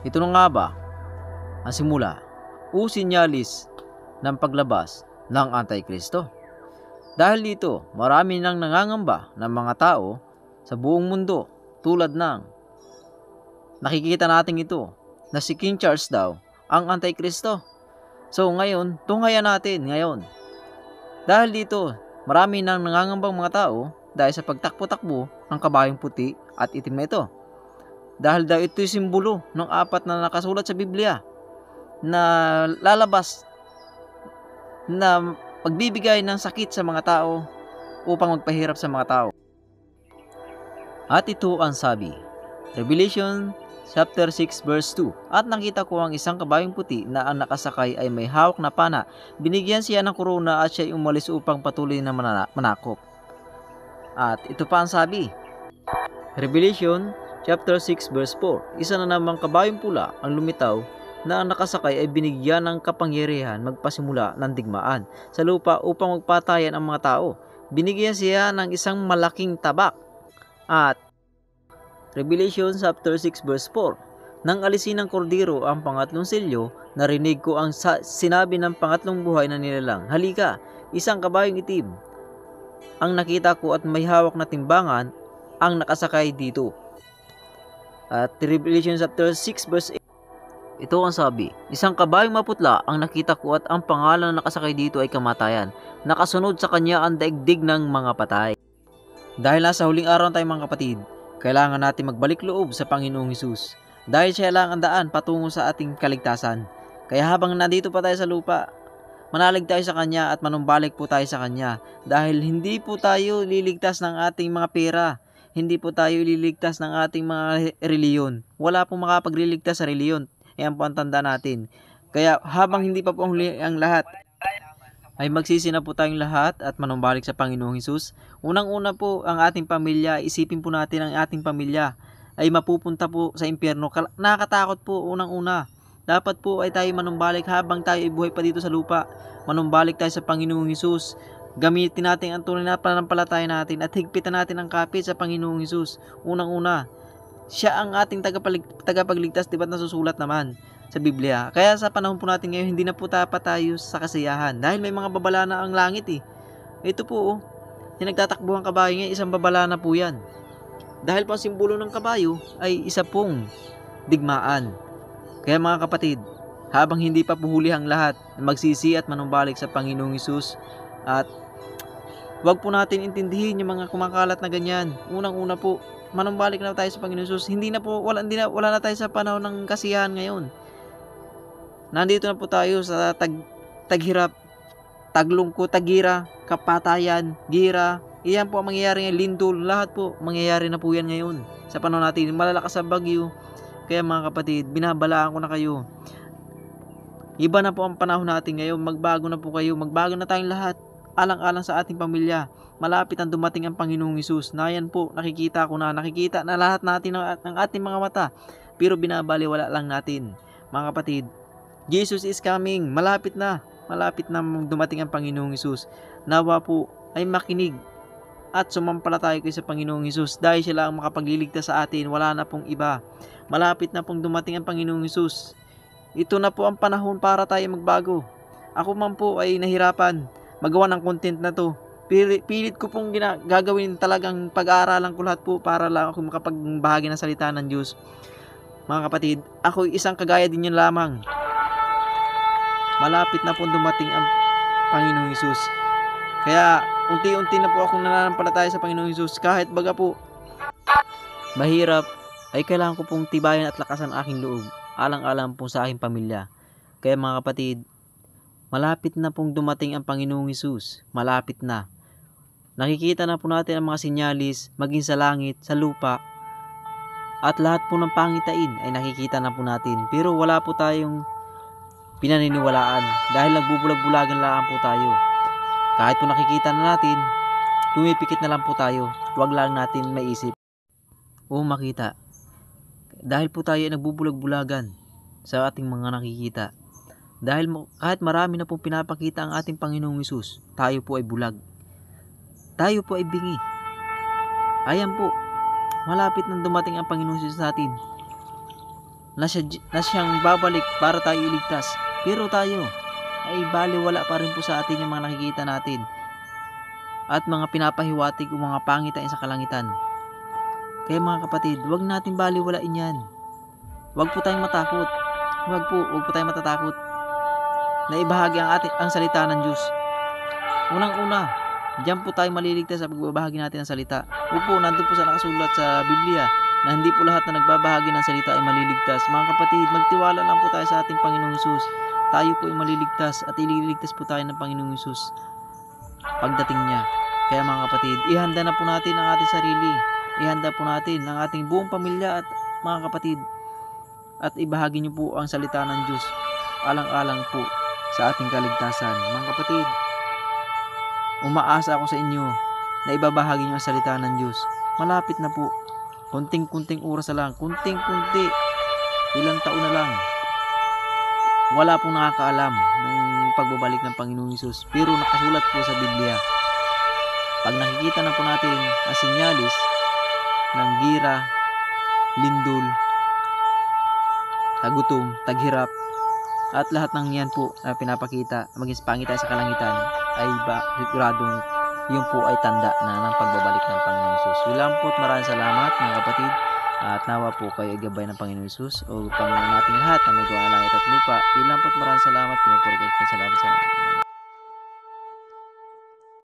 Ito na nga ba ang simula o sinyalis ng paglabas ng Antikristo? Dahil dito, marami nang nangangamba ng mga tao sa buong mundo tulad ng nakikita natin ito na si King Charles daw ang Antikristo. So ngayon, tunghayan natin ngayon. Dahil dito, marami nang nangangambang mga tao dahil sa pagtakbo-takbo ng kabayong puti at itim na ito. Dahil daw ito'y simbolo ng apat na nakasulat sa Biblia na lalabas na pagbibigay ng sakit sa mga tao upang magpahirap sa mga tao. At ito ang sabi, Revelation chapter 6 verse 2. At nakita ko ang isang kabayong puti na ang nakasakay ay may hawak na pana. Binigyan siya ng korona at siya ay umalis upang patuloy na manakop. At ito pa ang sabi, Revelation chapter 6 verse 4. Isa na namang kabayong pula ang lumitaw na ang nakasakay ay binigyan ng kapangyarihan magpasimula ng digmaan sa lupa upang magpatayan ang mga tao. Binigyan siya ng isang malaking tabak. At Revelation chapter 6 verse 4. Nang alisin ng kordero ang pangatlong selyo, narinig ko ang sinabi ng pangatlong buhay na nilalang, halika, isang kabayong itim ang nakita ko at may hawak na timbangan ang nakasakay dito. At Revelation chapter 6 verse 8. Ito ang sabi, isang kabayong maputla ang nakita ko at ang pangalan na nakasakay dito ay kamatayan. Nakasunod sa kanya ang daigdig ng mga patay. Dahil nasa huling araw tayo mga kapatid, kailangan natin magbalik loob sa Panginoong Hesus. Dahil siya lang ang daan patungo sa ating kaligtasan. Kaya habang nandito pa tayo sa lupa, manalig tayo sa Kanya at manumbalik po tayo sa Kanya. Dahil hindi po tayo liligtas ng ating mga pera. Hindi po tayo liligtas ng ating mga reliyon. Wala pong makapagliligtas sa reliyon. Ayan po ang tanda natin. Kaya habang hindi pa po ang lahat, ay magsisi na po tayong lahat at manumbalik sa Panginoong Hesus. Unang-una po ang ating pamilya. Isipin po natin ang ating pamilya ay mapupunta po sa impyerno. Nakakatakot po unang-una. Dapat po ay tayo manumbalik habang tayo ay buhay pa dito sa lupa. Manumbalik tayo sa Panginoong Hesus. Gamitin natin ang tunay na pananampalataya natin at higpitan natin ang kapit sa Panginoong Hesus. Unang-una, siya ang ating tagapagligtas, diba't nasusulat naman sa Biblia. Kaya sa panahon po natin ngayon, hindi na po dapat tayo sa kasiyahan. Dahil may mga babala na ang langit eh. Ito po, yung nagtatakbuhan kabayo ngayon, isang babala na po yan. Dahil po ang simbolo ng kabayo ay isa pong digmaan. Kaya mga kapatid, habang hindi pa puhuli ang lahat, magsisi at manumbalik sa Panginoong Hesus. At wag po natin intindihin yung mga kumakalat na ganyan. Unang-una po, manumbalik na tayo sa Panginoong Hesus. Wala na tayo sa panahon ng kasiyahan ngayon. Nandito na po tayo sa taghirap, taglungkot, tagira, kapatayan, gira. Iyan po ang mangyayari ngayon, lindol, lahat po mangyayari na po yan ngayon. Sa panahon natin, malalakas sa bagyo. Kaya mga kapatid, binabalaan ko na kayo. Iba na po ang panahon natin ngayon, magbago na po kayo, magbago na tayong lahat. Alang-alang sa ating pamilya. Malapit ang dumating ang Panginoong Hesus. Na yan po, nakikita na lahat natin ng ating mga mata. Pero binabaliwala lang natin. Mga kapatid, Jesus is coming. Malapit na dumating ang Panginoong Hesus. Nawa po ay makinig at sumampalataya kayo sa Panginoong Hesus. Dahil siya lang makapagliligtas sa atin. Wala na pong iba. Malapit na pong dumating ang Panginoong Hesus. Ito na po ang panahon para tayo magbago. Ako man po ay nahirapan magawa ng content na to. Pilit ko pong gagawin talagang pag-aaralan ko lahat po para lang ako makapagbahagi ng salita ng Diyos. Mga kapatid, ako isang kagaya din yun lamang. Malapit na po dumating ang Panginoong Hesus. Kaya unti-unti na po akong nananampalataya sa Panginoong Hesus. Kahit baga po mahirap, ay kailangan ko pong tibayan at lakasan ang aking loob. Alang-alang po sa aking pamilya. Kaya mga kapatid, malapit na pong dumating ang Panginoong Hesus. Malapit na. Nakikita na po natin ang mga sinyalis, maging sa langit, sa lupa, at lahat po ng pangitain ay nakikita na po natin. Pero wala po tayong pinaniniwalaan dahil nagbubulag-bulagan lang po tayo. Kahit po nakikita na natin, pumipikit na lang po tayo. Huwag lang natin maisip o makita. Dahil po tayo ay nagbubulag-bulagan sa ating mga nakikita. Dahil kahit marami na pong pinapakita ang ating Panginoong Hesus, tayo po ay bulag. Tayo po ay bingi. Ayan po, malapit nang dumating ang Panginoong Hesus sa atin. na siyang babalik para tayo iligtas. Pero tayo ay baliwala pa rin po sa atin yung mga nakikita natin at mga pinapahiwatig o mga pangitain sa kalangitan. Kaya mga kapatid, huwag natin baliwalain yan. Huwag po tayong matakot. Huwag po tayong matatakot na ibahagi ang salita ng Diyos. Unang-una, diyan po tayo maliligtas sa pagbabahagi natin ng salita. Opo, nandun po sa nakasulat sa Biblia na hindi po lahat na nagbabahagi ng salita ay maliligtas. Mga kapatid, magtiwala lang po tayo sa ating Panginoong Hesus. Tayo po ay maliligtas at ililigtas po tayo ng Panginoong Hesus pagdating niya. Kaya mga kapatid, ihanda na po natin ang ating sarili. Ihanda po natin ang ating buong pamilya at mga kapatid. At ibahagi niyo po ang salita ng Diyos alang-alang po sa ating kaligtasan. Mga kapatid, umaasa ako sa inyo na ibabahagi niyo ang salita ng Diyos. Malapit na po. Kunting-kunting oras na lang. Kunting-kunti. Ilang taon na lang. Wala pong nakakaalam ng pagbabalik ng Panginoong Hesus. Pero nakasulat po sa Biblia. Pag nakikita na po natin ang sinyalis ng gira, lindol, tagutom, taghirap, at lahat ng yan po na pinapakita, maging pangita sa kalangitan, ay siguradong yun po ay tanda na ng pagbabalik ng Panginoong Hesus. Yun po at maraming salamat mga kapatid. At nawa po kayo gabay ng Panginoong Hesus o Panginoon nating lahat na may gawa ng langit at lupa. Yun po at maraming salamat. Pinupurigat ko salamat sa